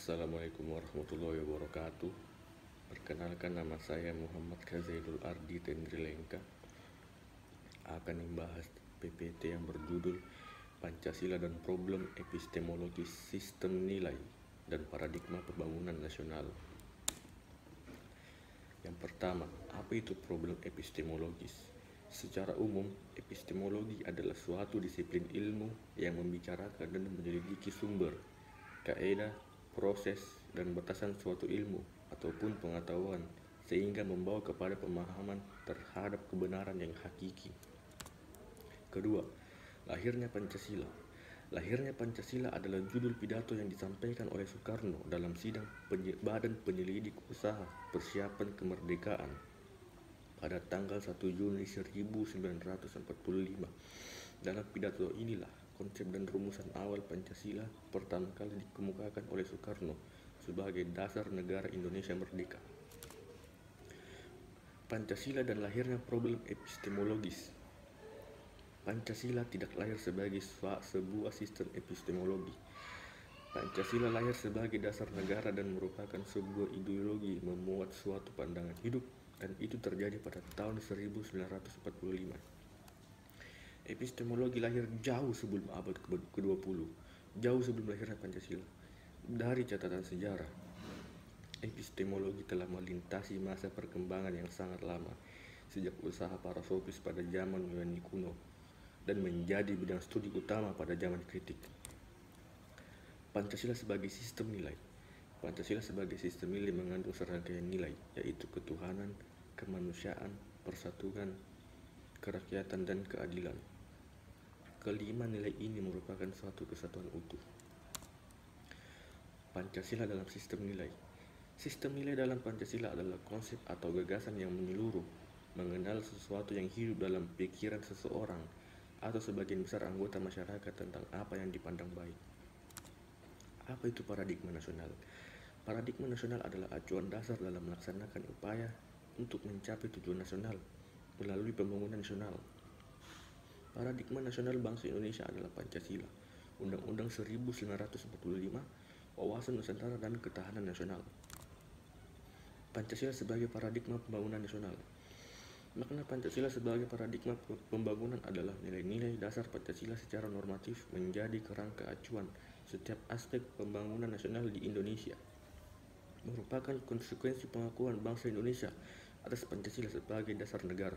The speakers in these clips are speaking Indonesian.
Assalamualaikum warahmatullahi wabarakatuh. Perkenalkan, nama saya Muhammad Kazailul Ardi Tendrilengka. Akan membahas PPT yang berjudul Pancasila dan Problem Epistemologis Sistem Nilai dan Paradigma Pembangunan Nasional. Yang pertama, apa itu problem epistemologis? Secara umum, epistemologi adalah suatu disiplin ilmu yang membicarakan dan menyelidiki sumber, kaidah, proses, dan batasan suatu ilmu ataupun pengetahuan sehingga membawa kepada pemahaman terhadap kebenaran yang hakiki. Kedua, lahirnya Pancasila. Lahirnya Pancasila adalah judul pidato yang disampaikan oleh Soekarno dalam sidang Badan Penyelidik Usaha Persiapan Kemerdekaan pada tanggal 1 Juni 1945. Dalam pidato inilah konsep dan rumusan awal Pancasila pertama kali dikemukakan oleh Soekarno sebagai dasar negara Indonesia merdeka. Pancasila dan lahirnya problem epistemologis. Pancasila tidak lahir sebagai sebuah sistem epistemologi. Pancasila lahir sebagai dasar negara dan merupakan sebuah ideologi memuat suatu pandangan hidup, dan itu terjadi pada tahun 1945. Epistemologi lahir jauh sebelum abad ke-20, jauh sebelum lahirnya Pancasila. Dari catatan sejarah, epistemologi telah melintasi masa perkembangan yang sangat lama, sejak usaha para sofis pada zaman Yunani kuno, dan menjadi bidang studi utama pada zaman kritik. Pancasila sebagai sistem nilai. Pancasila sebagai sistem nilai mengandung serangkaian nilai, yaitu ketuhanan, kemanusiaan, persatuan, kerakyatan, dan keadilan. Kelima nilai ini merupakan suatu kesatuan utuh. Pancasila dalam sistem nilai. Sistem nilai dalam Pancasila adalah konsep atau gagasan yang menyeluruh, mengenal sesuatu yang hidup dalam pikiran seseorang atau sebagian besar anggota masyarakat tentang apa yang dipandang baik. Apa itu paradigma nasional? Paradigma nasional adalah acuan dasar dalam melaksanakan upaya untuk mencapai tujuan nasional melalui pembangunan nasional. Paradigma nasional bangsa Indonesia adalah Pancasila, Undang-Undang 1945, Wawasan Nusantara, dan Ketahanan Nasional. Pancasila sebagai paradigma pembangunan nasional. Makna Pancasila sebagai paradigma pembangunan adalah nilai-nilai dasar Pancasila secara normatif menjadi kerangka acuan setiap aspek pembangunan nasional di Indonesia. Merupakan konsekuensi pengakuan bangsa Indonesia atas Pancasila sebagai dasar negara.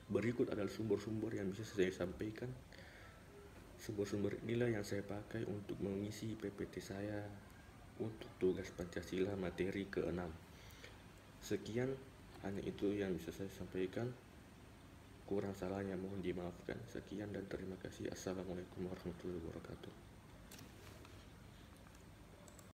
Berikut adalah sumber-sumber yang bisa saya sampaikan. Sumber-sumber inilah yang saya pakai untuk mengisi PPT saya untuk tugas Pancasila materi ke-6. Sekian, hanya itu yang bisa saya sampaikan. Kurang salahnya mohon dimaafkan. Sekian dan terima kasih. Assalamualaikum warahmatullahi wabarakatuh.